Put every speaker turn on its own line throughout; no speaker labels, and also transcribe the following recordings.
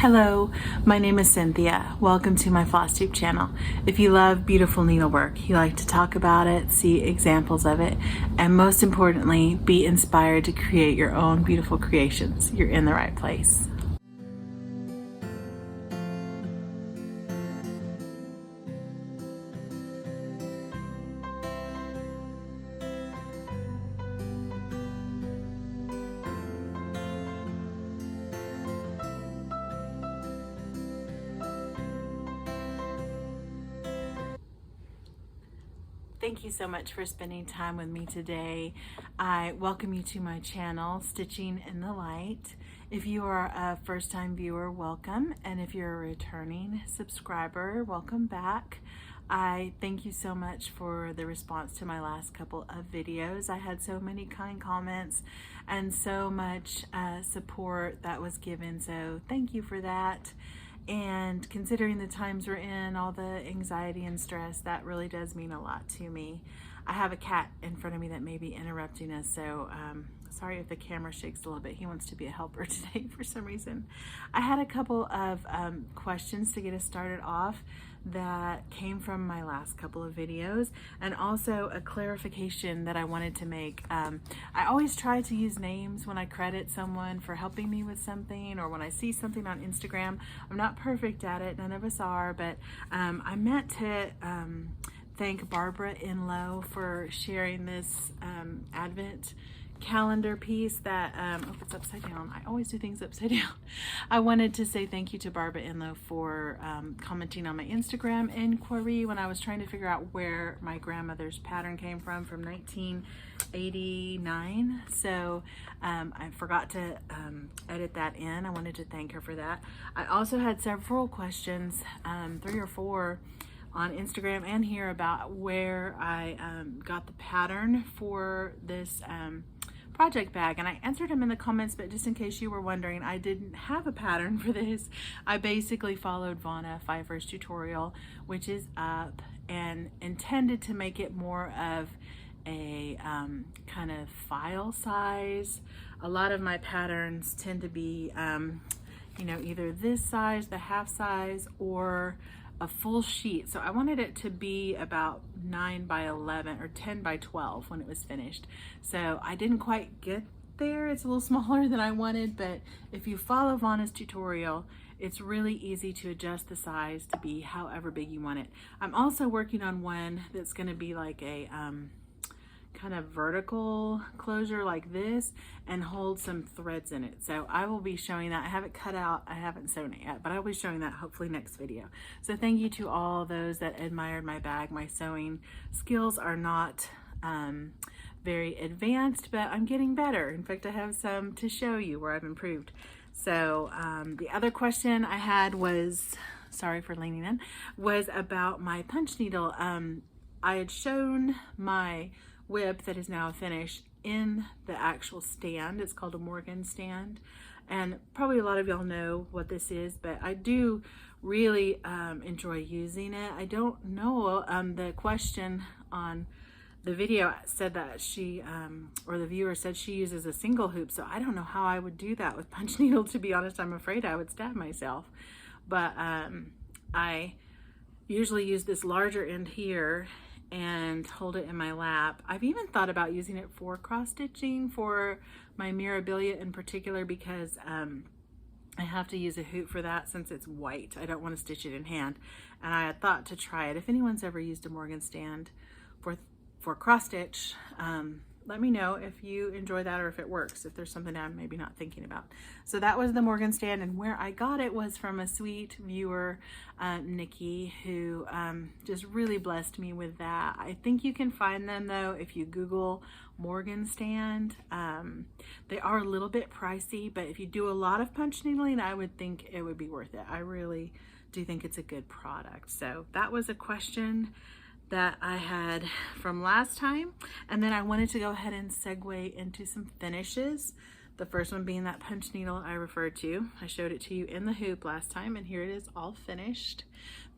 Hello, my name is Cynthia. Welcome to my FLOSSTUBE channel. If you love beautiful needlework, you like to talk about it, see examples of it, and most importantly, be inspired to create your own beautiful creations, you're in the right place. Thank you so much for spending time with me today. I welcome you to my channel, Stitching in the Light. If you are a first-time viewer, welcome. And if you're a returning subscriber, welcome back. I thank you so much for the response to my last couple of videos. I had so many kind comments and so much support that was given, so thank you for that. And considering the times we're in, all the anxiety and stress, that really does mean a lot to me. I have a cat in front of me that may be interrupting us, so sorry if the camera shakes a little bit. He wants to be a helper today for some reason. I had a couple of questions to get us started off that came from my last couple of videos, and also a clarification that I wanted to make. I always try to use names when I credit someone for helping me with something, or when I see something on Instagram. I'm not perfect at it, none of us are, but I meant to thank Barbara Inlow for sharing this Advent calendar piece that, oh, it's upside down. I always do things upside down. I wanted to say thank you to Barbara Inlow for commenting on my Instagram inquiry when I was trying to figure out where my grandmother's pattern came from 1989. So I forgot to edit that in. I wanted to thank her for that. I also had several questions, 3 or 4, on Instagram and here about where I got the pattern for this project bag, and I answered them in the comments, but just in case you were wondering, I didn't have a pattern for this. I basically followed Vonna Pfeiffer's tutorial, which is up, and intended to make it more of a kind of file size. A lot of my patterns tend to be you know, either this size, the half size, or a full sheet. So I wanted it to be about 9 by 11 or 10 by 12 when it was finished. So I didn't quite get there. It's a little smaller than I wanted, but if you follow Vonna's tutorial, it's really easy to adjust the size to be however big you want it. I'm also working on one that's going to be like a kind of vertical closure like this and hold some threads in it. So I will be showing that. I have it cut out. I haven't sewn it yet, but I'll be showing that hopefully next video. So thank you to all those that admired my bag. My sewing skills are not very advanced, but I'm getting better. In fact, I have some to show you where I've improved. So the other question I had was, sorry for leaning in, was about my punch needle. I had shown my whip that is now finished in the actual stand. It's called a Morgan stand, and probably a lot of y'all know what this is, but I do really enjoy using it. I don't know, the question on the video said that she or the viewer said she uses a single hoop, so I don't know how I would do that with punch needle, to be honest. I'm afraid I would stab myself, but I usually use this larger end here and hold it in my lap. I've even thought about using it for cross stitching for my mirabilia in particular, because I have to use a hoop for that since it's white. I don't want to stitch it in hand, and I had thought to try it. If anyone's ever used a Morgan stand for cross stitch, let me know if you enjoy that or if it works, if there's something I'm maybe not thinking about. So that was the Morgan stand, and where I got it was from a sweet viewer, Nikki, who just really blessed me with that. I think you can find them though if you Google Morgan stand. They are a little bit pricey, but if you do a lot of punch needling, I would think it would be worth it. I really do think it's a good product. So that was a question that I had from last time, and then I wanted to go ahead and segue into some finishes. The first one being that punch needle I referred to. I showed it to you in the hoop last time, and here it is all finished.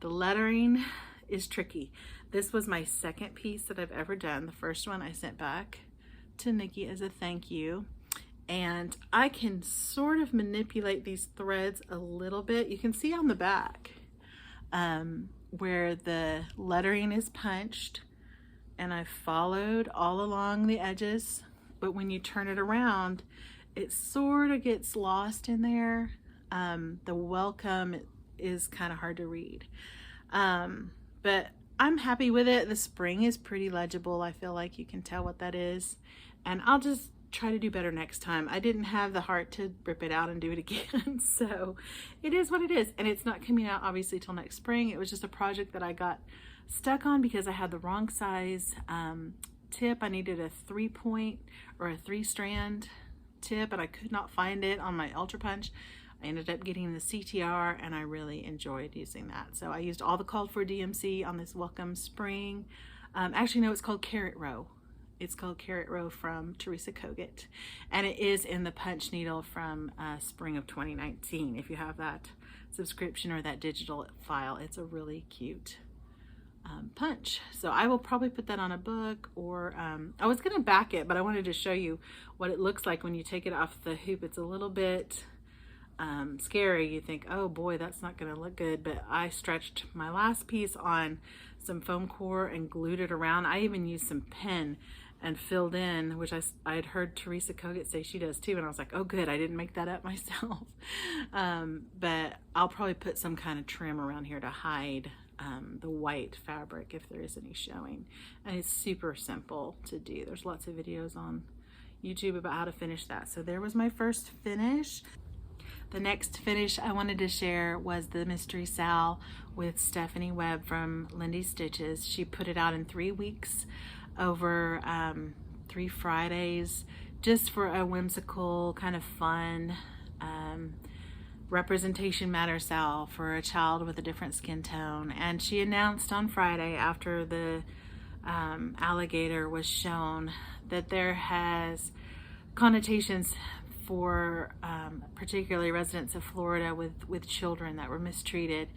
The lettering is tricky. This was my second piece that I've ever done. The first one I sent back to Nikki as a thank you, and I can sort of manipulate these threads a little bit. You can see on the back where the lettering is punched, and I followed all along the edges, but when you turn it around, it sort of gets lost in there. The welcome is kind of hard to read, but I'm happy with it. The spring is pretty legible. I feel like you can tell what that is, and I'll just try to do better next time. I didn't have the heart to rip it out and do it again, so it is what it is, and it's not coming out obviously till next spring. It was just a project that I got stuck on because I had the wrong size tip. I needed a 3-point or a 3-strand tip, and I could not find it on my Ultra Punch. I ended up getting the CTR, and I really enjoyed using that. So I used all the called for DMC on this Welcome Spring. Actually, no, it's called Carrot Row. It's called Carrot Row from Teresa Kogut, and it is in the punch needle from spring of 2019. If you have that subscription or that digital file, it's a really cute punch. So I will probably put that on a book, or I was gonna back it, but I wanted to show you what it looks like when you take it off the hoop. It's a little bit scary. You think, oh boy, that's not gonna look good, but I stretched my last piece on some foam core and glued it around. I even used some pen and filled in, which I had heard Teresa Kogut say she does too, and I was like, oh good, I didn't make that up myself. But I'll probably put some kind of trim around here to hide the white fabric if there is any showing. And it's super simple to do. There's lots of videos on YouTube about how to finish that. So there was my first finish. The next finish I wanted to share was the Mystery Sal with Stephanie Webb from Lindy Stitches. She put it out in 3 weeks over 3 Fridays, just for a whimsical, kind of fun representation matter sal for a child with a different skin tone. And she announced on Friday, after the alligator was shown, that there has connotations for particularly residents of Florida with children that were mistreated.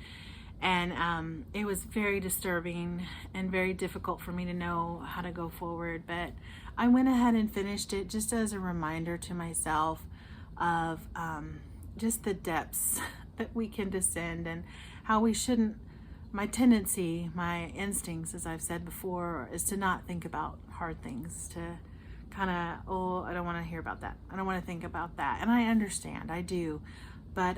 And it was very disturbing and very difficult for me to know how to go forward, but I went ahead and finished it just as a reminder to myself of just the depths that we can descend, and how we shouldn't. My tendency, my instincts, as I've said before, is to not think about hard things, to kind of, oh, I don't want to hear about that, I don't want to think about that. And I understand, I do, but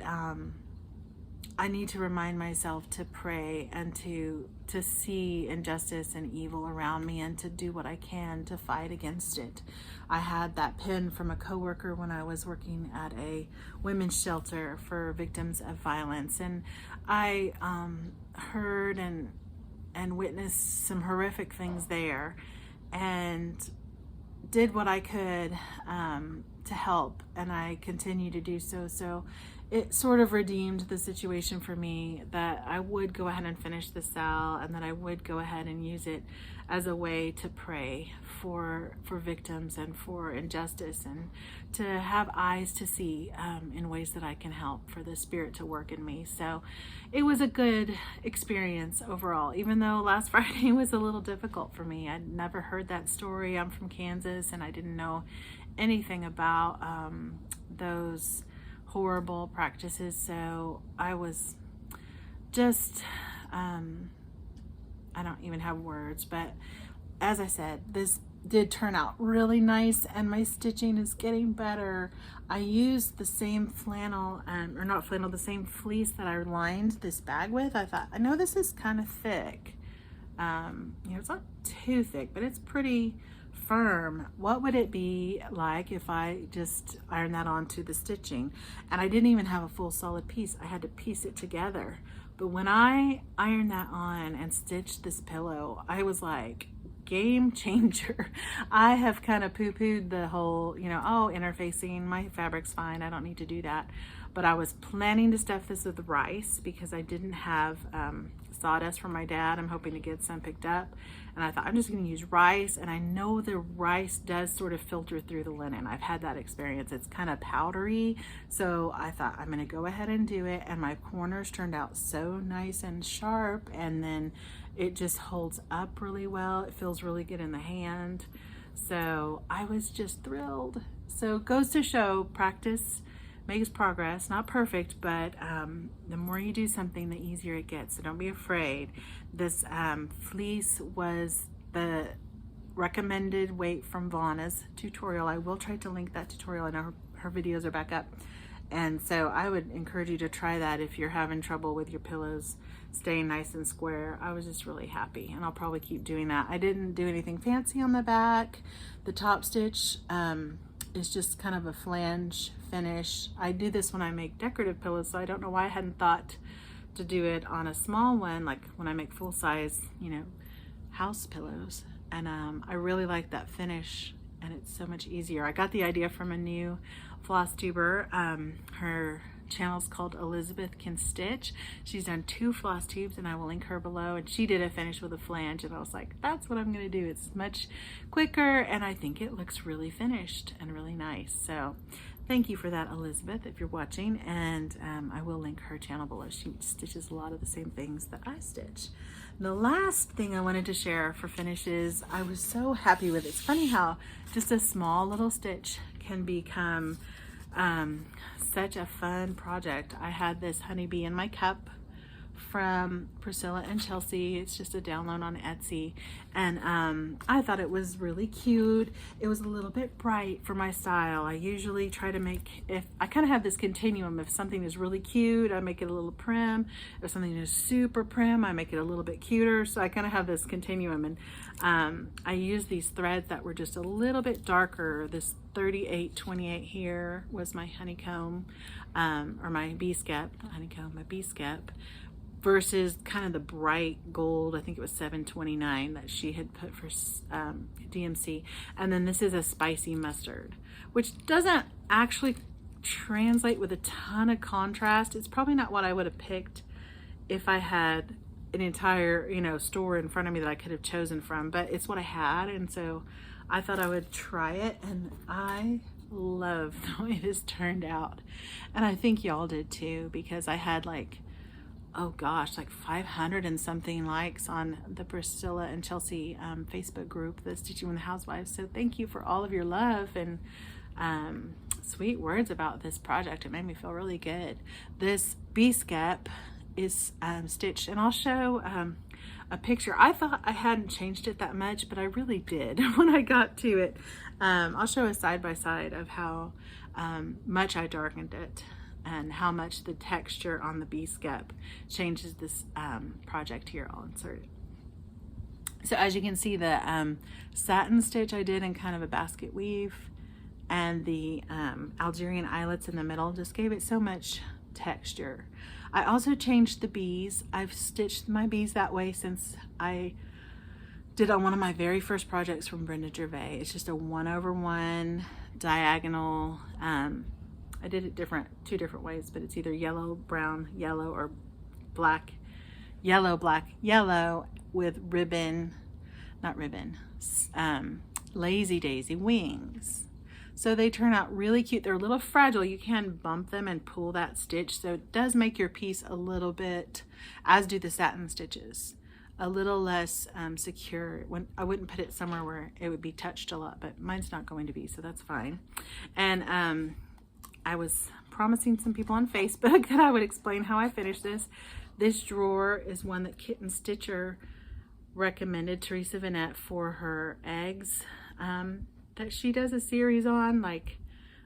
I need to remind myself to pray and to see injustice and evil around me, and to do what I can to fight against it. I had that pin from a coworker when I was working at a women's shelter for victims of violence, and I heard and witnessed some horrific things there, and did what I could to help, and I continue to do so. So it sort of redeemed the situation for me, that I would go ahead and finish the sal, and that I would go ahead and use it as a way to pray for victims and for injustice, and to have eyes to see in ways that I can help, for the Spirit to work in me. So it was a good experience overall, even though last Friday was a little difficult for me. I'd never heard that story. I'm from Kansas, and I didn't know anything about those horrible practices. So I was just, I don't even have words, but as I said, this did turn out really nice, and my stitching is getting better. I used the same flannel, or not flannel, the same fleece that I lined this bag with. I thought, I know this is kind of thick. You know, it's not too thick, but it's pretty firm. What would it be like if I just ironed that onto the stitching? And I didn't even have a full solid piece. I had to piece it together. But when I ironed that on and stitched this pillow, I was like, game changer. I have kind of poo-pooed the whole, you know, oh, interfacing, my fabric's fine, I don't need to do that. But I was planning to stuff this with rice because I didn't have sawdust from my dad. I'm hoping to get some picked up. And I thought, I'm just going to use rice. And I know the rice does sort of filter through the linen. I've had that experience. It's kind of powdery. So I thought, I'm going to go ahead and do it. And my corners turned out so nice and sharp. And then it just holds up really well. It feels really good in the hand. So I was just thrilled. So it goes to show practice makes progress. Not perfect, but the more you do something, the easier it gets. So don't be afraid. This fleece was the recommended weight from Vanna's tutorial. I will try to link that tutorial. I know her videos are back up. And so I would encourage you to try that if you're having trouble with your pillows staying nice and square. I was just really happy, and I'll probably keep doing that. I didn't do anything fancy on the back. The top stitch is just kind of a flange finish. I do this when I make decorative pillows, so I don't know why I hadn't thought to do it on a small one, like when I make full size, you know, house pillows. And I really like that finish, and it's so much easier. I got the idea from a new FLOSSTUBER. Her channel's called Elizabeth Can Stitch. She's done 2 floss tubes, and I will link her below. And she did a finish with a flange, and I was like, that's what I'm gonna do. It's much quicker, and I think it looks really finished and really nice. So thank you for that, Elizabeth, if you're watching. And I will link her channel below. She stitches a lot of the same things that I stitch. The last thing I wanted to share for finishes, I was so happy with. It's funny how just a small little stitch can become such a fun project. I had this honeybee in my cup from Priscilla and Chelsea. It's just a download on Etsy, and I thought it was really cute. It was a little bit bright for my style. I usually try to make, if I kind of have this continuum, if something is really cute, I make it a little prim. If something is super prim, I make it a little bit cuter. So I kind of have this continuum, and I used these threads that were just a little bit darker. This 3828 here was my honeycomb, or my bee skep, not honeycomb, my bee skep, versus kind of the bright gold, I think it was 729 that she had put for DMC. And then this is a spicy mustard, which doesn't actually translate with a ton of contrast. It's probably not what I would have picked if I had an entire, you know, store in front of me that I could have chosen from, but it's what I had. And so I thought I would try it, and I love the way this turned out. And I think y'all did too, because I had like, oh gosh, like 500 and something likes on the Priscilla and Chelsea Facebook group, the Stitching with the Housewives. So thank you for all of your love and sweet words about this project. It made me feel really good. This bee skep is stitched, and I'll show a picture. I thought I hadn't changed it that much, but I really did when I got to it. I'll show a side-by-side of how much I darkened it and how much the texture on the bee skep changes this project here. I'll insert it. So as you can see, the satin stitch I did in kind of a basket weave, and the Algerian eyelets in the middle just gave it so much texture. I also changed the bees. I've stitched my bees that way since I did on one of my very first projects from Brenda Gervais. It's just a 1/1 diagonal. I did it two different ways, but it's either yellow, brown, yellow, or black, yellow with ribbon, not ribbon, lazy daisy wings. So they turn out really cute. They're a little fragile. You can bump them and pull that stitch. So it does make your piece a little bit, as do the satin stitches, a little less secure. When I wouldn't put it somewhere where it would be touched a lot, but mine's not going to be, so that's fine. And I was promising some people on Facebook that I would explain how I finished this. This drawer is one that Kitten Stitcher recommended, Teresa Vanette, for her eggs that she does a series on. Like,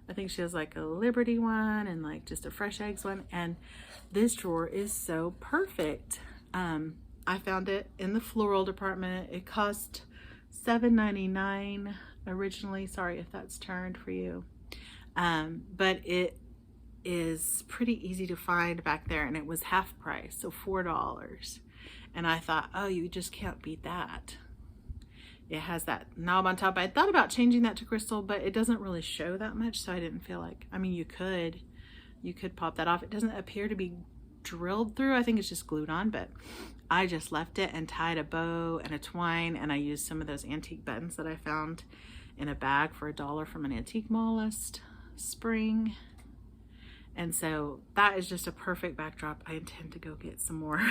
I think she has like a Liberty one and like just a fresh eggs one. And this drawer is so perfect. I found it in the floral department. It cost $7.99 originally. Sorry if that's turned for you. But it is pretty easy to find back there, and it was half price, so $4. And I thought, oh, you just can't beat that. It has that knob on top. I thought about changing that to crystal, but it doesn't really show that much, so I didn't feel like, I mean, you could pop that off. It doesn't appear to be drilled through. I think it's just glued on, but I just left it and tied a bow and a twine, and I used some of those antique buttons that I found in a bag for $1 from an Antique Mall last spring. And so that is just a perfect backdrop. I intend to go get some more.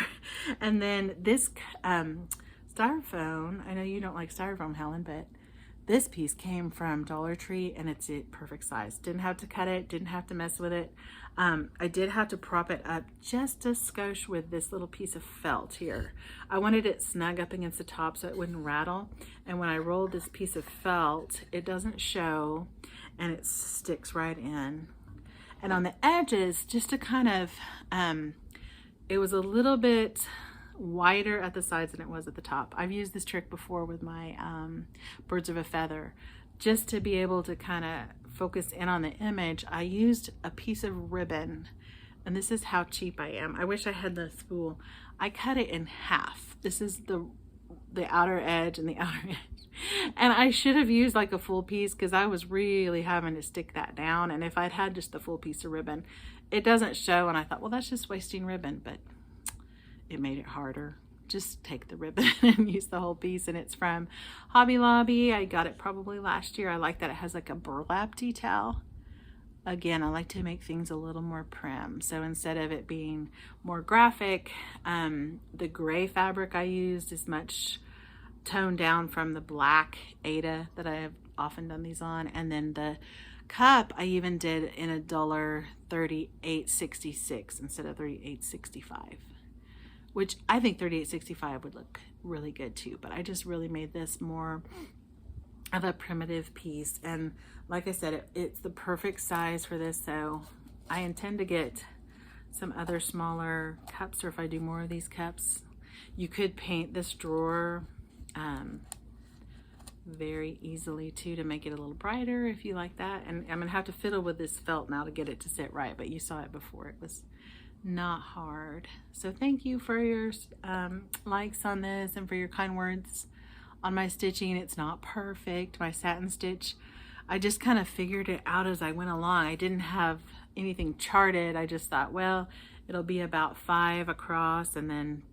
And then this styrofoam, I know you don't like styrofoam, Helen, but This piece came from Dollar Tree and it's a perfect size. Didn't have to cut it, didn't have to mess with it. I did have to prop it up just a skosh with this little piece of felt here. I wanted it snug up against the top so it wouldn't rattle. And when I rolled this piece of felt, it doesn't show and it sticks right in. And on the edges, just to kind of, it was a little bit wider at the sides than it was at the top. I've used this trick before with my birds of a feather. Just to be able to kind of focus in on the image, I used a piece of ribbon, and this is how cheap I am. I wish I had the spool. I cut it in half. This is the outer edge and the outer edge. And I should have used like a full piece because I was really having to stick that down. And if I'd had just the full piece of ribbon, it doesn't show. And I thought, well, that's just wasting ribbon, but it made it harder. Just take the ribbon and use the whole piece. And it's from Hobby Lobby. I got it probably last year. I like that it has like a burlap detail. Again, I like to make things a little more prim. So instead of it being more graphic, the gray fabric I used is much toned down from the black Ada that I have often done these on. And then the cup I even did in a duller 3866 instead of 3865. Which I think 3865 would look really good too, but I just really made this more of a primitive piece. And like I said, it's the perfect size for this, so I intend to get some other smaller cups, or if I do more of these cups, you could paint this drawer very easily too to make it a little brighter if you like that. And I'm gonna have to fiddle with this felt now to get it to sit right, but you saw it before. It was not hard. So thank you for your likes on this and for your kind words on my stitching. It's not perfect, my satin stitch. I just kind of figured it out as I went along. I didn't have anything charted. I just thought, well, it'll be about 5 across, and then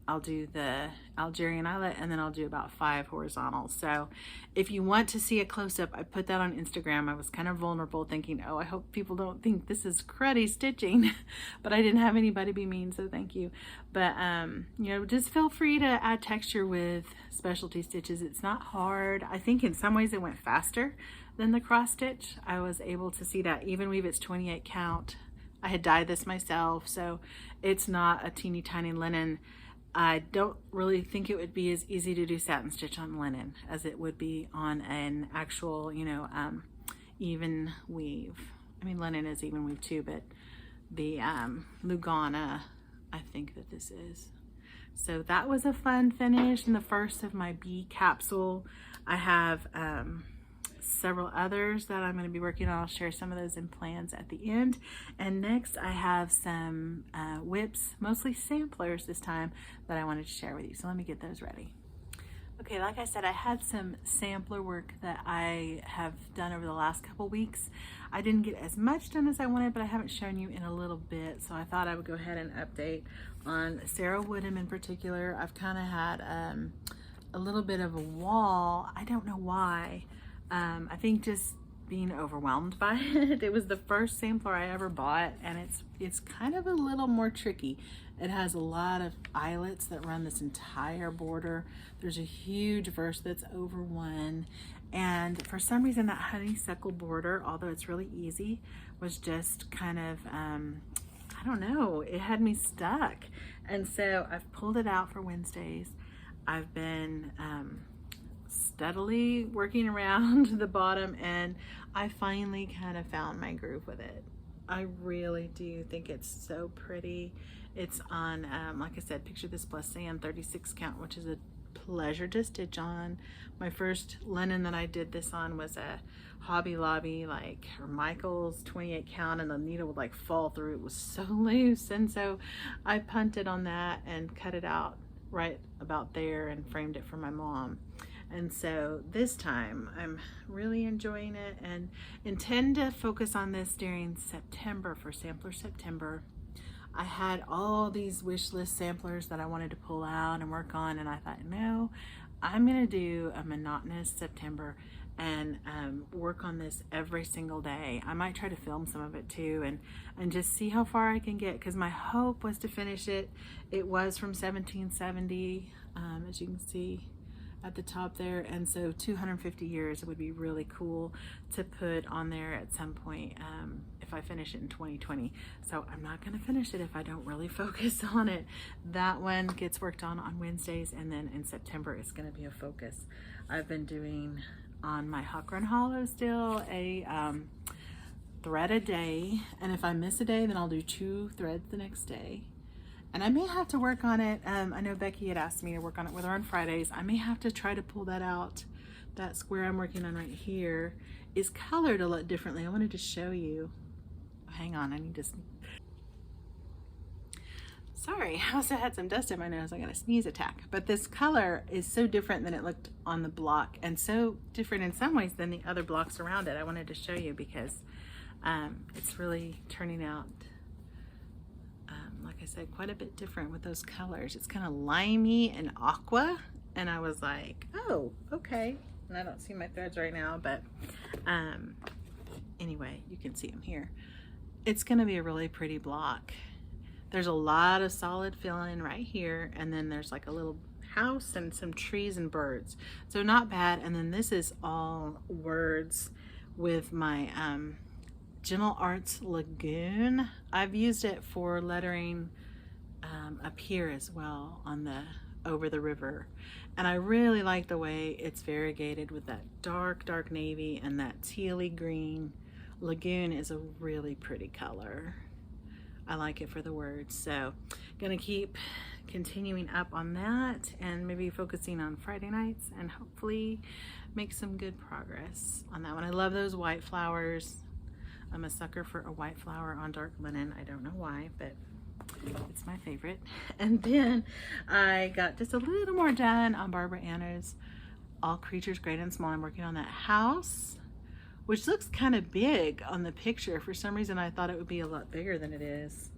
I'll do the Algerian eyelet, and then I'll do about 5 horizontal. So if you want to see a close-up, I put that on Instagram. I was kind of vulnerable thinking, oh, I hope people don't think this is cruddy stitching, but I didn't have anybody be mean, so thank you. But you know, just feel free to add texture with specialty stitches. It's not hard. I think in some ways it went faster than the cross stitch. I was able to see that even weave, it's 28 count. I had dyed this myself, so it's not a teeny tiny linen. I don't really think it would be as easy to do satin stitch on linen as it would be on an actual, you know, even weave. I mean, linen is even weave too, but the Lugana, I think that this is. So that was a fun finish and the first of my bee capsule. I have several others that I'm going to be working on. I'll share some of those in plans at the end. And next I have some whips, mostly samplers this time, that I wanted to share with you. So let me get those ready. Okay, like I said, I had some sampler work that I have done over the last couple weeks. I didn't get as much done as I wanted, but I haven't shown you in a little bit, so I thought I would go ahead and update on Sarah Woodham in particular. I've kind of had a little bit of a wall. I don't know why. I think just being overwhelmed by it. It was the first sampler I ever bought, and it's kind of a little more tricky. It has a lot of eyelets that run this entire border. There's a huge verse that's over 1, and for some reason that honeysuckle border, although it's really easy, was just kind of I don't know, it had me stuck. And so I've pulled it out for Wednesdays. I've been steadily working around the bottom, and I finally kind of found my groove with it. I really do think it's so pretty. It's on, like I said, picture this plus sand 36 count, which is a pleasure to stitch on. My first linen that I did this on was a Hobby Lobby, like, or Michael's 28 count, and the needle would like fall through. It was so loose, and so I punted on that and cut it out right about there and framed it for my mom. And so this time I'm really enjoying it and intend to focus on this during September for Sampler September. I had all these wish list samplers that I wanted to pull out and work on, and I thought, no, I'm gonna do a monotonous September and work on this every single day. I might try to film some of it too and just see how far I can get, because my hope was to finish it. It was from 1770, as you can see. at the top there, and so 250 years would be really cool to put on there at some point if I finish it in 2020. So I'm not going to finish it if I don't really focus on it. That one gets worked on Wednesdays, and then in September it's going to be a focus. I've been doing on my Hawk Run Hollow still a thread a day, and if I miss a day then I'll do 2 threads the next day. And I may have to work on it. I know Becky had asked me to work on it with her on Fridays. I may have to try to pull that out. That square I'm working on right here is colored a lot differently. I wanted to show you. Hang on, I need to sorry, I also had some dust in my nose. I got a sneeze attack. But this color is so different than it looked on the block, and so different in some ways than the other blocks around it. I wanted to show you because it's really turning out, like I said, quite a bit different with those colors. It's kind of limey and aqua, and I was like, oh, okay. And I don't see my threads right now, but anyway, you can see them here. It's gonna be a really pretty block. There's a lot of solid fill-in right here, and then there's like a little house and some trees and birds. So not bad. And then this is all words with my Gentle Arts Lagoon. I've used it for lettering up here as well on the over the river, and I really like the way it's variegated with that dark navy and that tealy green. Lagoon is a really pretty color. I like it for the words, so gonna keep continuing up on that and maybe focusing on Friday nights and hopefully make some good progress on that one. I love those white flowers. I'm a sucker for a white flower on dark linen. I don't know why, but it's my favorite. And then I got just a little more done on Barbara Anna's All Creatures Great and Small. I'm working on that house, which looks kind of big on the picture. For some reason I thought it would be a lot bigger than it is.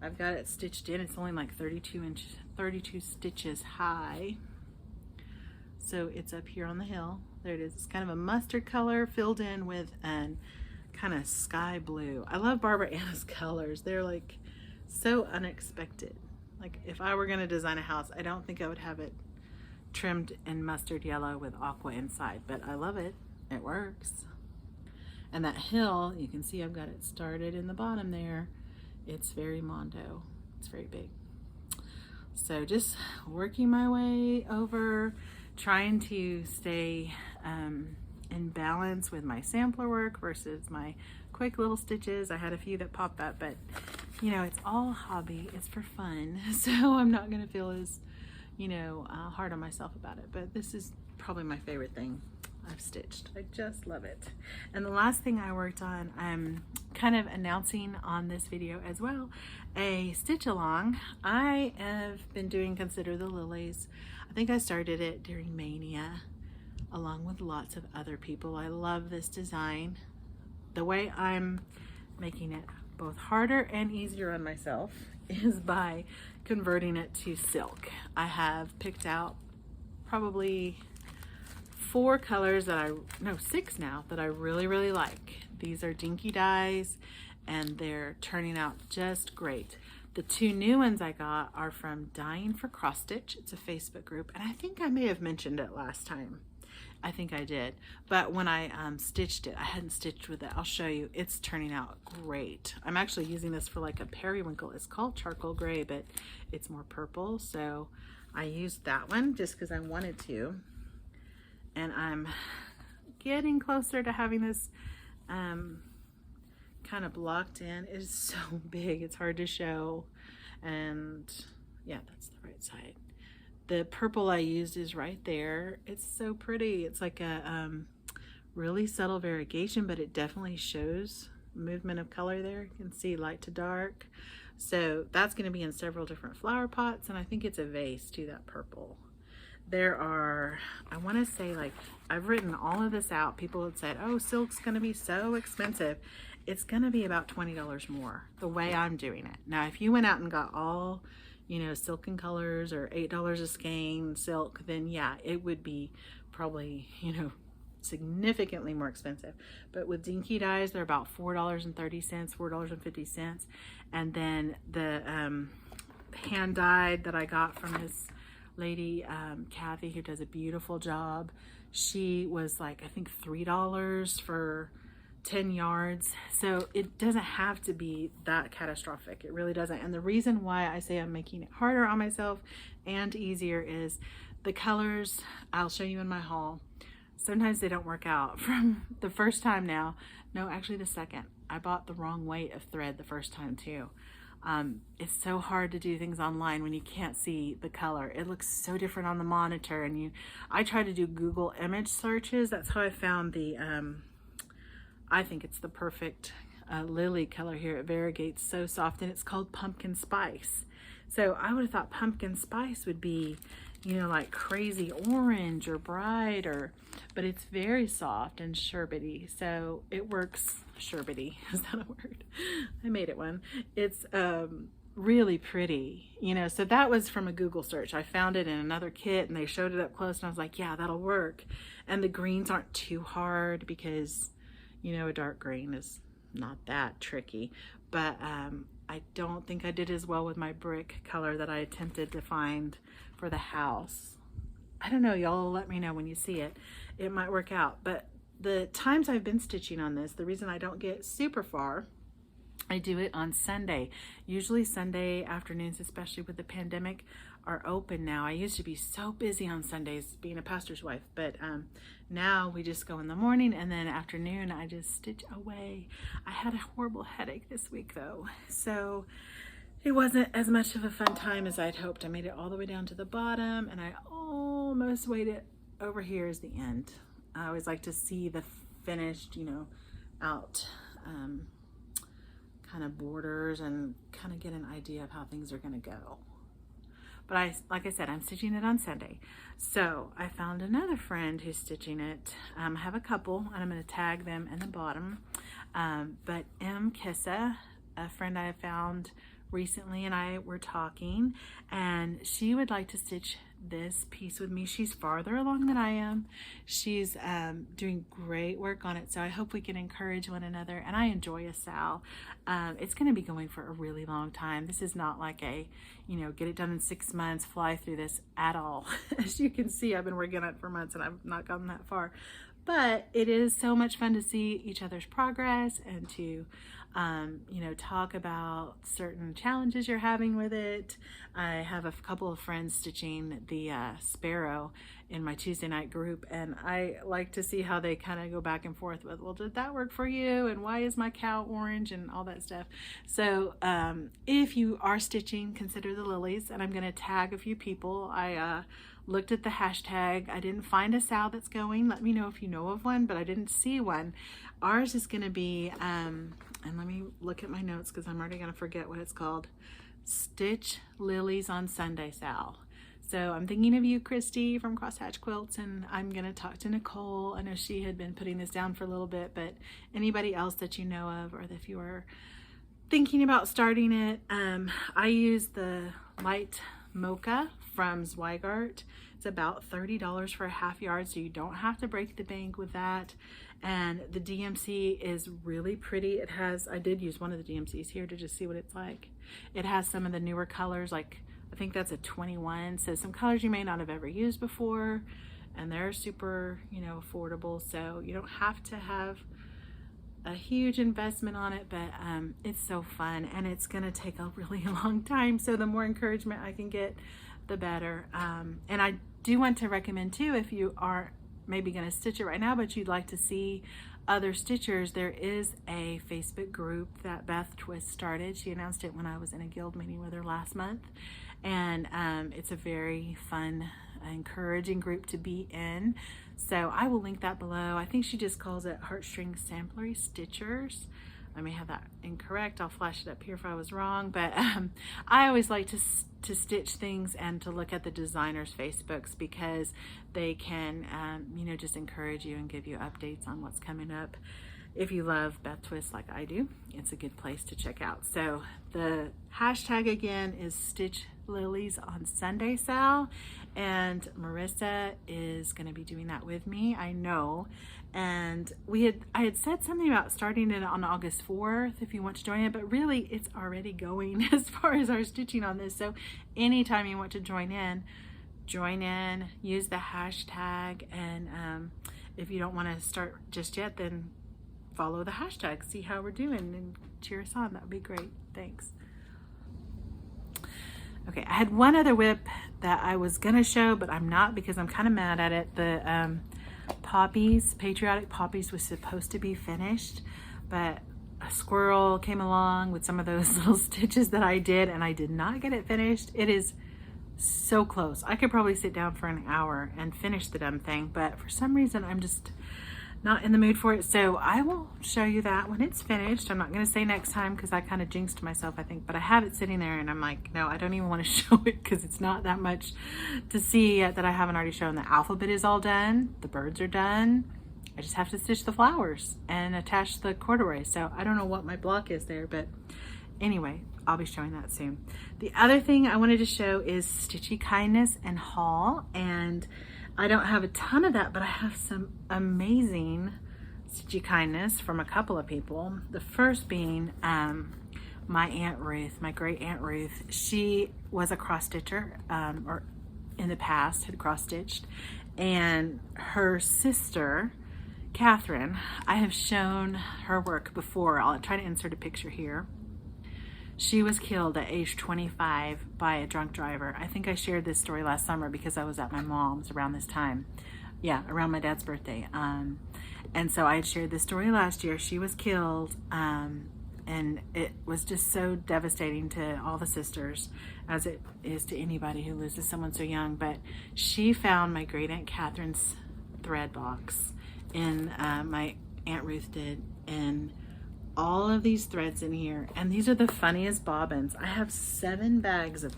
I've got it stitched in. It's only like 32 stitches high. So it's up here on the hill. There it is. It's kind of a mustard color filled in with an kind of sky blue. I love Barbara Anna's colors. They're like so unexpected. Like if I were going to design a house, I don't think I would have it trimmed in mustard yellow with aqua inside, but I love it. It works. And that hill, you can see I've got it started in the bottom there. It's very mondo. It's very big. So just working my way over, trying to stay in balance with my sampler work versus my quick little stitches. I had a few that popped up, but you know, it's all hobby. It's for fun. So I'm not going to feel as, you know, hard on myself about it. But this is probably my favorite thing I've stitched. I just love it. And the last thing I worked on, I'm kind of announcing on this video as well, a stitch along. I have been doing Consider the Lilies. I think I started it during Mania along with lots of other people. I love this design. The way I'm making it both harder and easier on myself is by converting it to silk. I have picked out probably 4 colors that no, 6 now that I really like. These are Dinky dyes and they're turning out just great. The 2 new ones I got are from Dying for Cross Stitch. It's a Facebook group, and I think I may have mentioned it last time. I think I did, but when I stitched it, I hadn't stitched with it. I'll show you. It's turning out great. I'm actually using this for like a periwinkle. It's called charcoal gray, but it's more purple, so I used that one just because I wanted to. And I'm getting closer to having this kind of blocked in. It is so big, it's hard to show. And yeah, that's the right side. The purple I used is right there. It's so pretty. It's like a really subtle variegation, but it definitely shows movement of color there. You can see light to dark. So that's going to be in several different flower pots, and I think it's a vase too, that purple. There are, I want to say, like, I've written all of this out. People had said, oh, silk's going to be so expensive. It's going to be about $20 more the way I'm doing it. Now, if you went out and got all, you know, silken colors or $8 a skein silk, then yeah, it would be probably, you know, significantly more expensive. But with Dinky dyes, they're about $4.30, $4.50. And then the hand dyed that I got from this lady, Kathy, who does a beautiful job. She was like, I think $3 for 10 yards. So it doesn't have to be that catastrophic. It really doesn't. And the reason why I say I'm making it harder on myself and easier is the colors I'll show you in my haul. Sometimes they don't work out. From the first time now, no, actually the second, I bought the wrong weight of thread the first time too. It's so hard to do things online when you can't see the color. It looks so different on the monitor, and I try to do Google image searches. That's how I found the, I think it's the perfect lily color here. It variegates so soft, and it's called pumpkin spice. So I would have thought pumpkin spice would be, you know, like crazy orange or bright, but it's very soft and sherbety. So it works. Sherbety, is that a word? I made it one. It's really pretty, you know. So that was from a Google search. I found it in another kit and they showed it up close and I was like, yeah, that'll work. And the greens aren't too hard because, you know, a dark green is not that tricky. But I don't think I did as well with my brick color that I attempted to find for the house. I don't know, y'all let me know when you see it. It might work out. But the times I've been stitching on this, the reason I don't get super far, I do it on Sunday. Usually Sunday afternoons, especially with the pandemic, are open now. I used to be so busy on Sundays being a pastor's wife, but now we just go in the morning and then afternoon I just stitch away. I had a horrible headache this week though, so it wasn't as much of a fun time as I'd hoped. I made it all the way down to the bottom and I almost waited over here as the end. I always like to see the finished, you know, out kind of borders and kind of get an idea of how things are going to go. But like I said, I'm stitching it on Sunday. So I found another friend who's stitching it. I have a couple and I'm going to tag them in the bottom. But M. Kissa, a friend I found recently, and I were talking, and she would like to stitch this piece with me. She's farther along than I am. She's doing great work on it, so I hope we can encourage one another, and I enjoy a SAL. It's going to be going for a really long time. This is not like a, you know, get it done in 6 months, fly through this at all. As you can see, I've been working on it for months and I've not gotten that far, but it is so much fun to see each other's progress and to you know, talk about certain challenges you're having with it. I have a couple of friends stitching the sparrow in my Tuesday night group, and I like to see how they kind of go back and forth with, well, did that work for you? And why is my cow orange and all that stuff? So if you are stitching, consider the lilies, and I'm going to tag a few people. I looked at the hashtag. I didn't find a SAL that's going. Let me know if you know of one, but I didn't see one. Ours is going to be, and let me look at my notes because I'm already going to forget what it's called. Stitch Lilies on Sunday SAL. So I'm thinking of you, Kristie from Crosshatch Quilts, and I'm going to talk to Nicole. I know she had been putting this down for a little bit, but anybody else that you know of, or if you are thinking about starting it, I use the light mocha from Zweigart. It's about $30 for a half yard, so you don't have to break the bank with that. And the DMC is really pretty. It has, I did use one of the DMCs here to just see what it's like. It has some of the newer colors, like I think that's a 21, so some colors you may not have ever used before, and they're super, you know, affordable, so you don't have to have a huge investment on it, but it's so fun, and it's gonna take a really long time, so the more encouragement I can get, the better. And I do want to recommend too, if you are maybe gonna stitch it right now, but you'd like to see other stitchers, there is a Facebook group that Beth Twist started. She announced it when I was in a guild meeting with her last month, and it's a very fun, encouraging group to be in. So I will link that below. I think she just calls it Heartstring Samplery Stitchers. I may have that incorrect. I'll flash it up here if I was wrong, but I always like to stitch things and to look at the designers' Facebooks because they can, you know, just encourage you and give you updates on what's coming up. If you love Beth Twist like I do, it's a good place to check out. So the hashtag again is Stitch Lilies on Sunday SAL, and Marissa is going to be doing that with me, I know. And I had said something about starting it on August 4th if you want to join it, but really it's already going as far as our stitching on this. So anytime you want to join in, join in, use the hashtag, and if you don't want to start just yet, then follow the hashtag, see how we're doing, and cheer us on. That would be great. Thanks. Okay, I had one other whip that I was gonna show, but I'm not because I'm kind of mad at it. The poppies, patriotic poppies, was supposed to be finished, but a squirrel came along with some of those little stitches that I did, and I did not get it finished. It is so close. I could probably sit down for an hour and finish the dumb thing, but for some reason I'm just not in the mood for it. So I will show you that when it's finished. I'm not going to say next time because I kind of jinxed myself, I think, but I have it sitting there and I'm like, no, I don't even want to show it because it's not that much to see yet that I haven't already shown. The alphabet is all done. The birds are done. I just have to stitch the flowers and attach the corduroy. So I don't know what my block is there, but anyway, I'll be showing that soon. The other thing I wanted to show is Stitchy Kindness and haul, and I don't have a ton of that, but I have some amazing Stitchy Kindness from a couple of people. The first being my Aunt Ruth, my great Aunt Ruth. She was a cross stitcher, or in the past had cross stitched, and her sister, Catherine, I have shown her work before. I'll try to insert a picture here. She was killed at age 25 by a drunk driver. I think I shared this story last summer because I was at my mom's around this time. Yeah, around my dad's birthday. And so I had shared this story last year. She was killed, and it was just so devastating to all the sisters, as it is to anybody who loses someone so young. But she found my great Aunt Catherine's thread box, in my Aunt Ruth did, and all of these threads in here, and these are the funniest bobbins. I have 7 bags of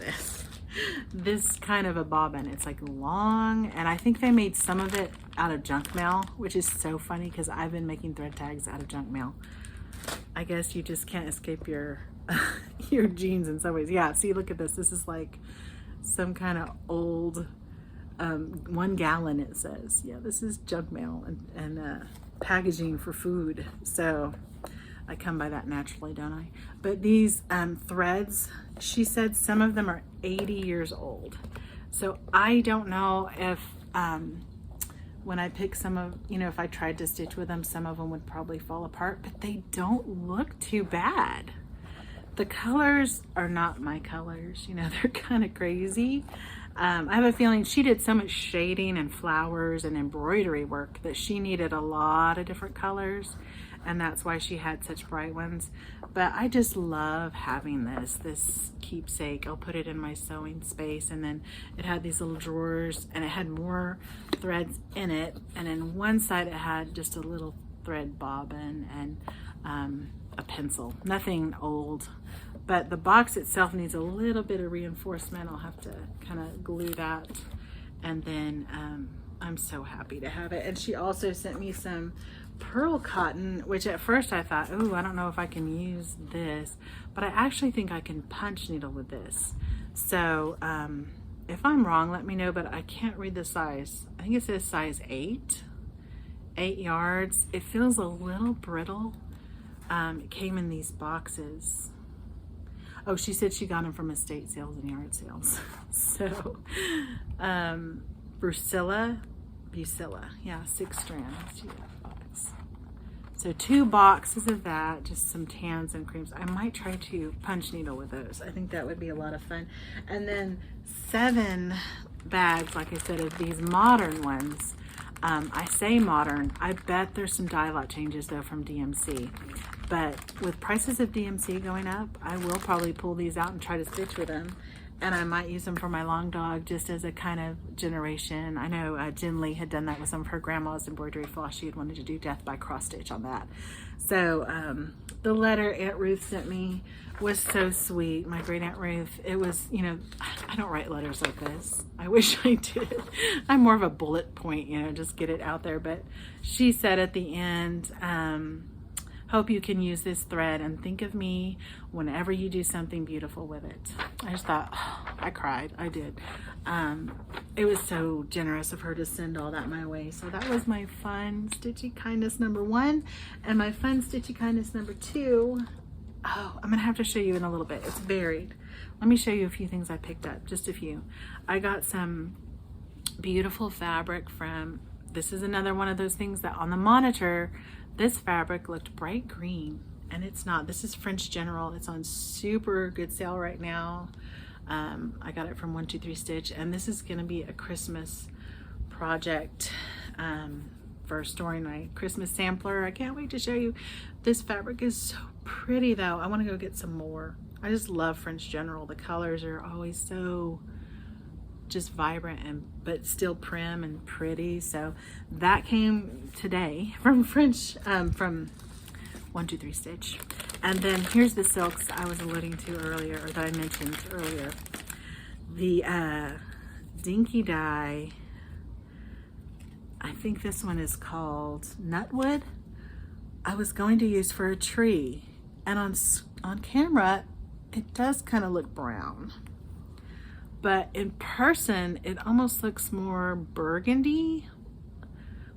this kind of a bobbin. It's like long, and I think they made some of it out of junk mail, which is so funny because I've been making thread tags out of junk mail. I guess you just can't escape your your genes in some ways. Yeah, see, look at this. This is like some kind of old 1 gallon, it says. Yeah, this is junk mail and packaging for food. So I come by that naturally, don't I? But these threads, she said some of them are 80 years old. So I don't know if when I pick some of, if I tried to stitch with them, some of them would probably fall apart, but they don't look too bad. The colors are not my colors, they're kind of crazy. I have a feeling she did so much shading and flowers and embroidery work that she needed a lot of different colors, and that's why she had such bright ones. But I just love having this keepsake. I'll put it in my sewing space, and then it had these little drawers, and it had more threads in it, and in one side it had just a little thread bobbin and a pencil. Nothing old, but the box itself needs a little bit of reinforcement. I'll have to kind of glue that, and then I'm so happy to have it. And she also sent me some pearl cotton, which at first I thought, oh, I don't know if I can use this, but I actually think I can punch needle with this. So if I'm wrong, let me know, but I can't read the size. I think it says size 8 yards. It feels a little brittle. It came in these boxes. Oh, she said she got them from estate sales and yard sales. So Bucilla, yeah, 6 strands. So 2 boxes of that, just some tans and creams. I might try to punch needle with those. I think that would be a lot of fun. And then 7 bags, like I said, of these modern ones. I say modern. I bet there's some dye lot changes though from DMC. But with prices of DMC going up, I will probably pull these out and try to stitch with them. And I might use them for my long dog just as a kind of generation. I know Jen Lee had done that with some of her grandma's embroidery floss. She had wanted to do death by cross stitch on that. So the letter Aunt Ruth sent me was so sweet. My great Aunt Ruth. It was, I don't write letters like this. I wish I did. I'm more of a bullet point, just get it out there. But she said at the end, hope you can use this thread and think of me whenever you do something beautiful with it. I just thought, oh, I cried. I did. It was so generous of her to send all that my way. So that was my fun Stitchy Kindness number 1. And my fun Stitchy Kindness number 2. Oh, I'm going to have to show you in a little bit. It's buried. Let me show you a few things I picked up. Just a few. I got some beautiful fabric from, this is another one of those things that on the monitor, this fabric looked bright green, and it's not. This is French General. It's on super good sale right now. I got it from 123 Stitch, and this is gonna be a Christmas project for storing my Christmas sampler. I can't wait to show you. This fabric is so pretty though. I wanna go get some more. I just love French General. The colors are always so just vibrant and but still prim and pretty. So that came today from from 123 Stitch. And then here's the silks I was alluding to earlier, or that I mentioned earlier. The Dinky dye, I think this one is called Nutwood. I was going to use for a tree, and on camera it does kind of look brown, but in person it almost looks more burgundy,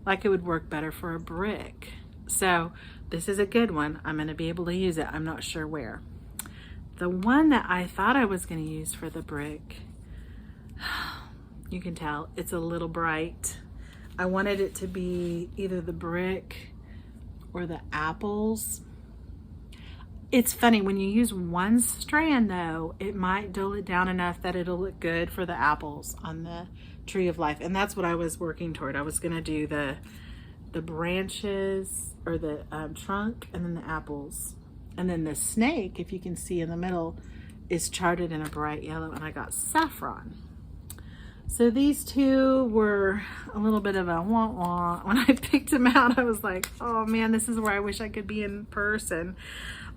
like it would work better for a brick. So this is a good one. I'm going to be able to use it. I'm not sure where. The one that I thought I was going to use for the brick, you can tell it's a little bright. I wanted it to be either the brick or the apples. It's funny, when you use one strand though, it might dull it down enough that it'll look good for the apples on the Tree of Life. And that's what I was working toward. I was going to do the branches, or the trunk, and then the apples. And then the snake, if you can see in the middle, is charted in a bright yellow, and I got saffron. So these two were a little bit of a wah-wah. When I picked them out, I was like, oh man, this is where I wish I could be in person.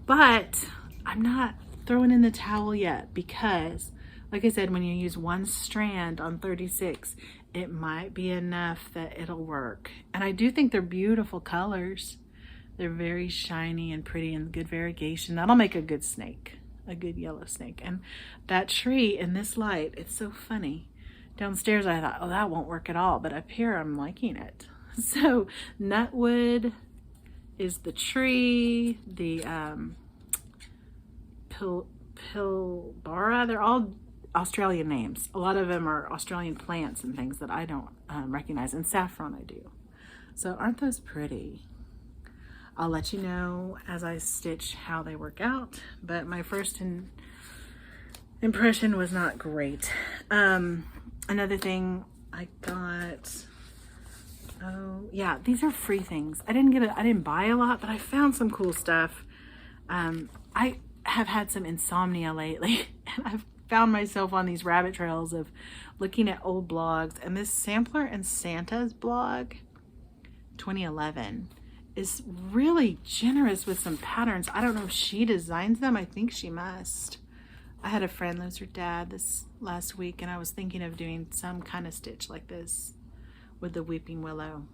But I'm not throwing in the towel yet, because like I said, when you use one strand on 36, it might be enough that it'll work. And I do think they're beautiful colors. They're very shiny and pretty and good variegation. That'll make a good snake, a good yellow snake. And that tree in this light, it's so funny. Downstairs I thought, oh, that won't work at all, but up here I'm liking it. So Nutwood is the tree, the Pilbara, they're all Australian names. A lot of them are Australian plants and things that I don't recognize, and saffron I do. So aren't those pretty? I'll let you know as I stitch how they work out, but my first impression was not great. Another thing I got, oh yeah, these are free things. I didn't buy a lot, but I found some cool stuff. I have had some insomnia lately, and I've found myself on these rabbit trails of looking at old blogs, and this Sampler and Santa's blog 2011 is really generous with some patterns. I don't know if she designs them. I think she must. I had a friend lose her dad this last week, and I was thinking of doing some kind of stitch like this with the weeping willow.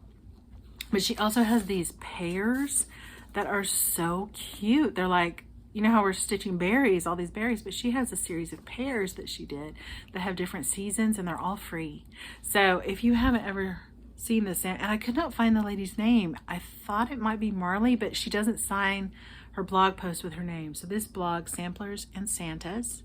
But she also has these pears that are so cute. They're like, you know how we're stitching berries, all these berries, but she has a series of pears that she did that have different seasons, and they're all free. So if you haven't ever seen this, and I could not find the lady's name. I thought it might be Marley, but she doesn't sign her blog post with her name. So this blog, Samplers and Santas,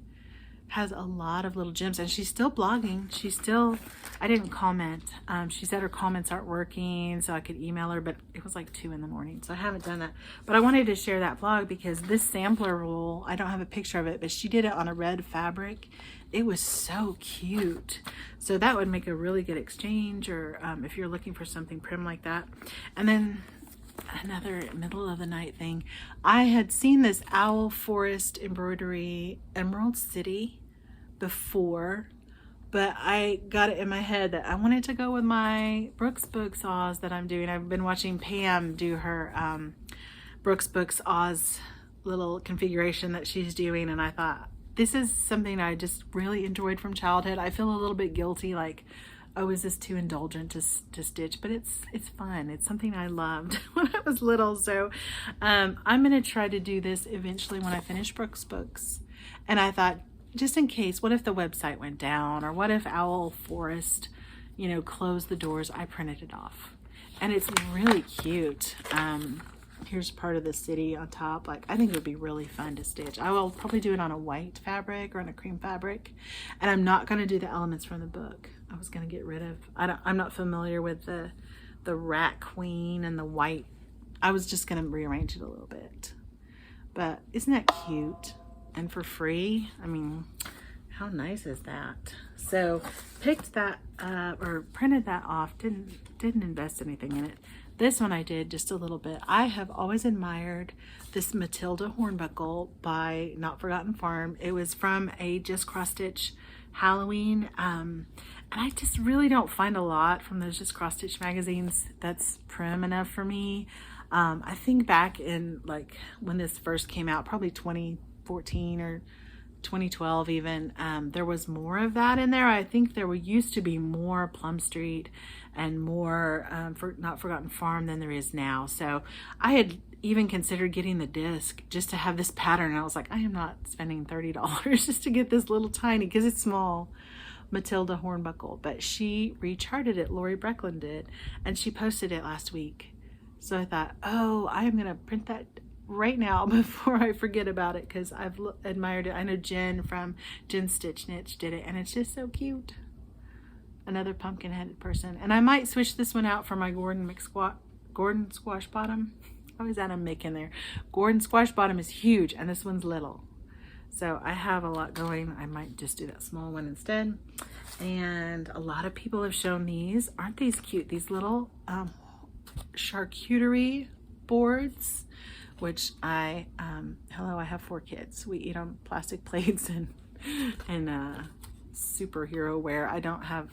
has a lot of little gems, and she's still blogging. She's still, I didn't comment. She said her comments aren't working, so I could email her, but it was like 2 in the morning, so I haven't done that. But I wanted to share that blog because this sampler roll, I don't have a picture of it, but she did it on a red fabric. It was so cute. So that would make a really good exchange, or if you're looking for something prim like that. And then another middle of the night thing. I had seen this Owl Forest embroidery Emerald City before, but I got it in my head that I wanted to go with my Brooks Books Oz that I'm doing. I've been watching Pam do her Brooks Books Oz little configuration that she's doing, and I thought, this is something I just really enjoyed from childhood. I feel a little bit guilty, like, oh, is this too indulgent to stitch? But it's fun. It's something I loved when I was little. So I'm going to try to do this eventually when I finish Brooks Books. And I thought, just in case, what if the website went down, or what if Owl Forest, you know, closed the doors? I printed it off, and it's really cute. here's part of the city on top. Like, I think it would be really fun to stitch. I will probably do it on a white fabric or on a cream fabric. And I'm not going to do the elements from the book. I was going to get rid of, I'm not familiar with the rat queen and the white. I was just going to rearrange it a little bit. But isn't that cute? And for free? I mean, how nice is that? So picked that up, or printed that off. Didn't invest anything in it. This one I did just a little bit. I have always admired this Matilda Hornbuckle by Not Forgotten Farm. It was from a Just Cross Stitch Halloween. And I just really don't find a lot from those Just Cross Stitch magazines that's prim enough for me. I think back in like when this first came out, probably 2014 or 2012 even, there was more of that in there. I think there used to be more Plum Street and more for Not Forgotten Farm than there is now. So I had even considered getting the disc just to have this pattern. And I was like, I am not spending $30 just to get this little tiny, because it's small, Matilda Hornbuckle. But she recharted it, Lori Brecklin did, and she posted it last week. So I thought, oh, I am going to print that right now before I forget about it, because I've admired it. I know Jen from Jen Stitch Knitch did it, and it's just so cute. Another pumpkin-headed person. And I might switch this one out for my Gordon Squash Bottom. I always add a Mick in there. Gordon Squash Bottom is huge, and this one's little. So I have a lot going. I might just do that small one instead. And a lot of people have shown these. Aren't these cute? These little charcuterie boards, which I have 4 kids. We eat on plastic plates and superhero wear. I don't have,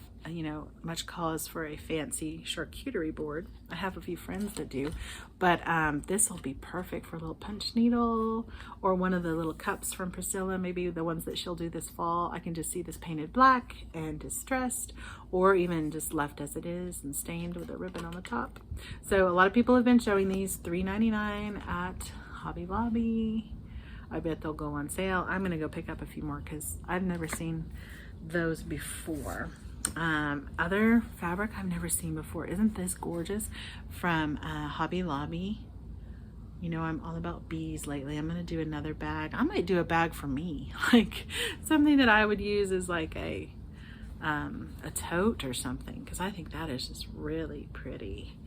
much cause for a fancy charcuterie board. I have a few friends that do, but this will be perfect for a little punch needle, or one of the little cups from Priscilla, maybe the ones that she'll do this fall. I can just see this painted black and distressed, or even just left as it is and stained with a ribbon on the top. So a lot of people have been showing these, $3.99 at Hobby Lobby. I bet they'll go on sale. I'm gonna go pick up a few more because I've never seen those before. Other fabric I've never seen before. Isn't this gorgeous? From Hobby Lobby. You know, I'm all about bees lately. I'm gonna do another bag. I might do a bag for me, like something that I would use as like a tote or something, because I think that is just really pretty,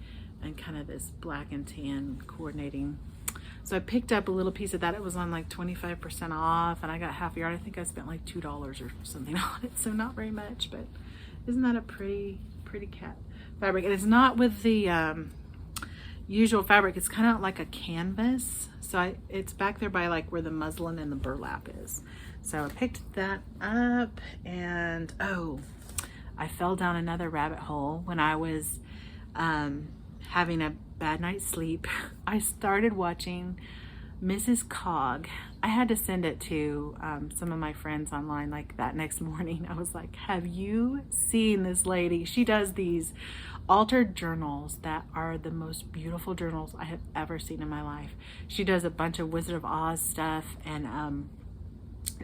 and kind of this black and tan coordinating. So I picked up a little piece of that. It was on like 25% off, and I got half a yard. I think I spent like $2 or something on it, so not very much, but isn't that a pretty cat fabric? And it's not with the usual fabric. It's kind of like a canvas. So it's back there by like where the muslin and the burlap is. So I picked that up, and oh, I fell down another rabbit hole when I was having a bad night's sleep. I started watching Mrs. Cog. I had to send it to some of my friends online like that next morning. I was like, have you seen this lady? She does these altered journals that are the most beautiful journals I have ever seen in my life. She does a bunch of Wizard of Oz stuff, and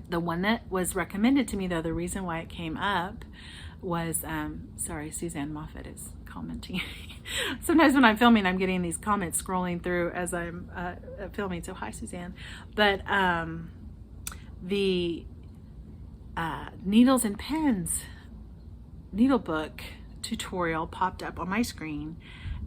the one that was recommended to me, though, the reason why it came up was, sorry, Suzanne Moffat is commenting. Sometimes when I'm filming, I'm getting these comments scrolling through as I'm filming, so hi, Suzanne. But the Needles and Pens needle book tutorial popped up on my screen,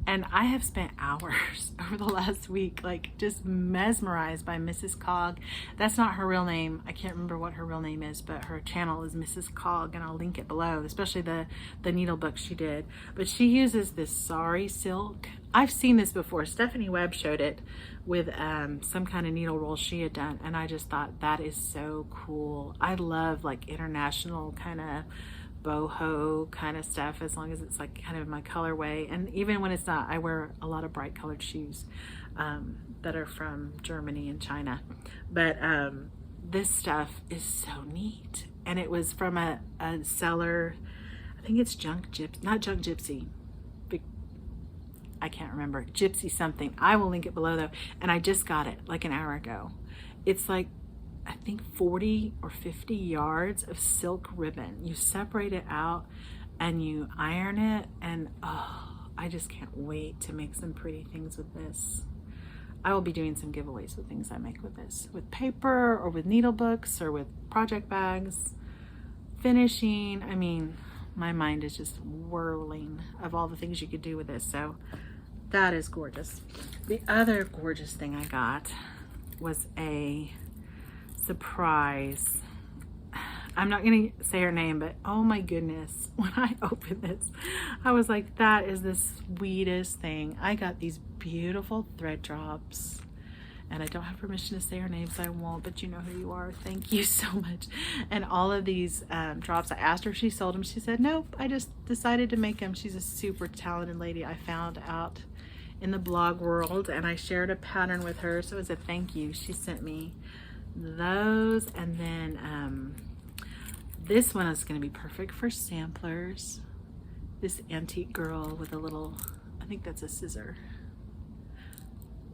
and I have spent hours over the last week like just mesmerized by Mrs. Cog. That's not her real name. I can't remember what her real name is, but her channel is Mrs. Cog, and I'll link it below, especially the needle book she did. But she uses this sari silk. I've seen this before. Stephanie Webb showed it with some kind of needle roll she had done, and I just thought that is so cool. I love like international kind of boho kind of stuff, as long as it's like kind of my colorway. And even when it's not, I wear a lot of bright colored shoes that are from Germany and China. But this stuff is so neat, and it was from a seller. I think it's not Junk Gypsy. I can't remember. Gypsy something. I will link it below though. And I just got it like an hour ago. It's like, I think 40 or 50 yards of silk ribbon. You separate it out and you iron it, and oh, I just can't wait to make some pretty things with this. I will be doing some giveaways with things I make with this, with paper or with needle books or with project bags, finishing. I mean, my mind is just whirling of all the things you could do with this. So that is gorgeous. The other gorgeous thing I got was a surprise. I'm not gonna say her name, but oh my goodness, when I opened this, I was like, that is the sweetest thing. I got these beautiful thread drops, and I don't have permission to say her name, so I won't, but you know who you are. Thank you so much. And all of these drops, I asked her if she sold them. She said, nope, I just decided to make them. She's a super talented lady I found out in the blog world, and I shared a pattern with her, so as a thank you, she sent me those. And then this one is going to be perfect for samplers. This antique girl with a little, I think that's a scissor.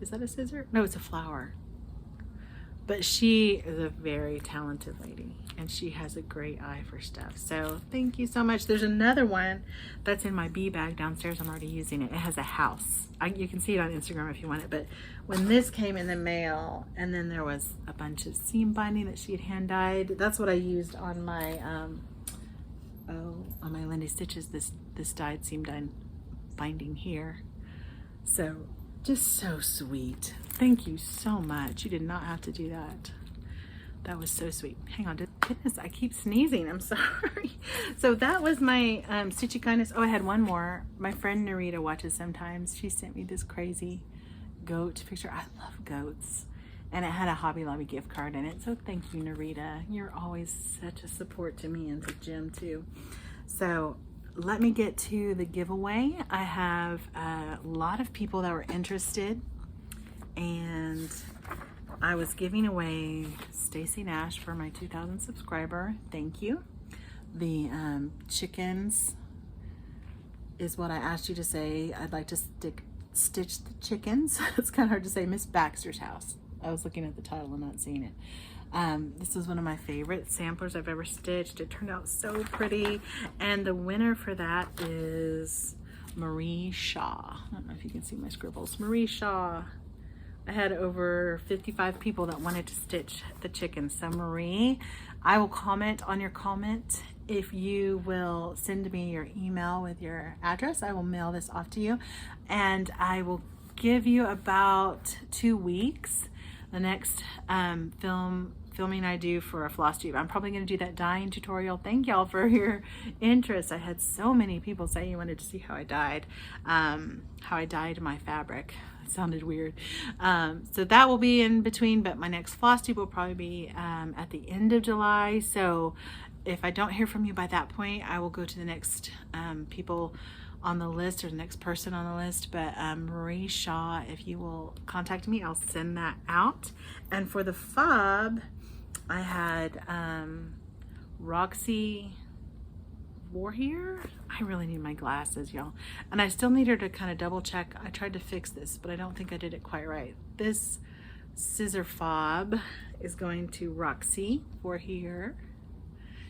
Is that a scissor? No, it's a flower. But she is a very talented lady, and she has a great eye for stuff. So thank you so much. There's another one that's in my bee bag downstairs. I'm already using it. It has a house. You can see it on Instagram if you want it. But when this came in the mail, and then there was a bunch of seam binding that she had hand dyed. That's what I used on my on my Lindy stitches. This dyed seam binding here. So just so sweet. Thank you so much. You did not have to do that. That was so sweet. Hang on, goodness, I keep sneezing. I'm sorry. So that was my Stitchy Kindness. Oh, I had one more. My friend Narita watches sometimes. She sent me this crazy goat picture. I love goats. And it had a Hobby Lobby gift card in it. So thank you, Narita. You're always such a support to me and to Jim too. So let me get to the giveaway. I have a lot of people that were interested, and I was giving away Stacy Nash for my 2,000 subscriber. Thank you. The chickens is what I asked you to say. I'd like to stitch the chickens. It's kind of hard to say. Miss Baxter's house. I was looking at the title and not seeing it. This was one of my favorite samplers I've ever stitched. It turned out so pretty. And the winner for that is Marie Shaw. I don't know if you can see my scribbles. Marie Shaw. I had over 55 people that wanted to stitch the chickens. So Marie, I will comment on your comment. If you will send me your email with your address, I will mail this off to you. And I will give you about 2 weeks. The next filming I do for a FLOSSTUBE. I'm probably going to do that dyeing tutorial. Thank y'all for your interest. I had so many people say you wanted to see how I dyed my fabric. It sounded weird. So that will be in between, but my next FLOSSTUBE will probably be at the end of July. So if I don't hear from you by that point, I will go to the next people on the list, or the next person on the list. But Marie Shaw, if you will contact me, I'll send that out. And for the fob, I had Roxy Warrior. I really need my glasses, y'all. And I still need her to kind of double check. I tried to fix this, but I don't think I did it quite right. This scissor fob is going to Roxy Warrior.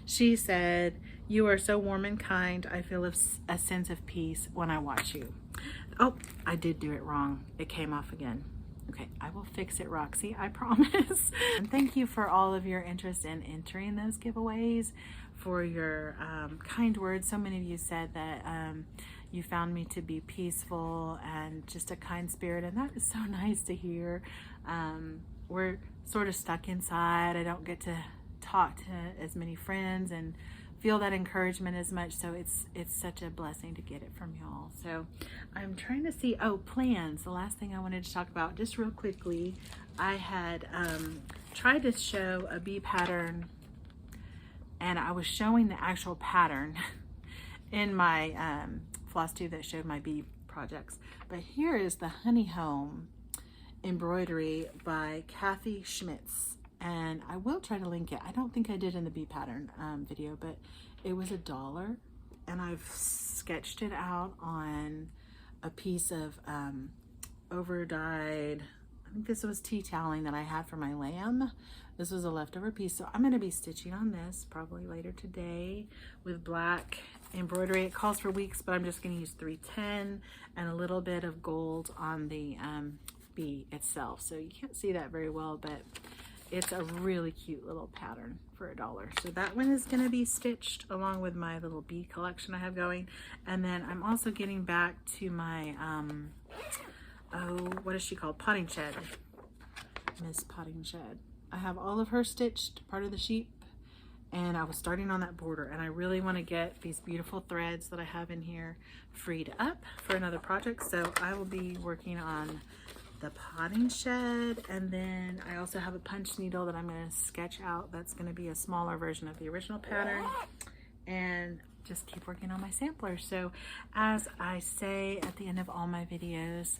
She said, "You are so warm and kind. I feel a sense of peace when I watch you." Oh, I did do it wrong. It came off again. Okay, I will fix it, Roxy, I promise. And thank you for all of your interest in entering those giveaways, for your kind words. So many of you said that you found me to be peaceful and just a kind spirit, and that is so nice to hear. We're sort of stuck inside. I don't get to talk to as many friends and feel that encouragement as much, so it's such a blessing to get it from y'all. So I'm trying to see, plans. The last thing I wanted to talk about, just real quickly, I had tried to show a bee pattern, and I was showing the actual pattern in my FLOSSTUBE that showed my bee projects. But here is the Honey Home embroidery by Kathy Schmitz. And I will try to link it. I don't think I did in the bee pattern video, but it was $1. And I've sketched it out on a piece of over-dyed, I think this was tea toweling that I had for my lamb. This was a leftover piece. So I'm gonna be stitching on this probably later today with black embroidery. It calls for weeks, but I'm just gonna use 310 and a little bit of gold on the bee itself. So you can't see that very well, but it's a really cute little pattern for $1. So that one is going to be stitched along with my little bee collection I have going. And then I'm also getting back to my, what is she called? Potting shed. Miss Potting Shed. I have all of her stitched, part of the sheep. And I was starting on that border, and I really want to get these beautiful threads that I have in here freed up for another project. So I will be working on the potting shed, and then I also have a punch needle that I'm going to sketch out. That's going to be a smaller version of the original pattern, and just keep working on my sampler. So as I say at the end of all my videos,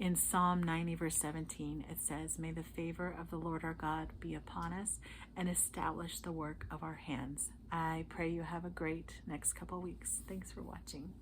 in Psalm 90 verse 17, it says, "May the favor of the Lord our God be upon us and establish the work of our hands." I pray you have a great next couple weeks. Thanks for watching.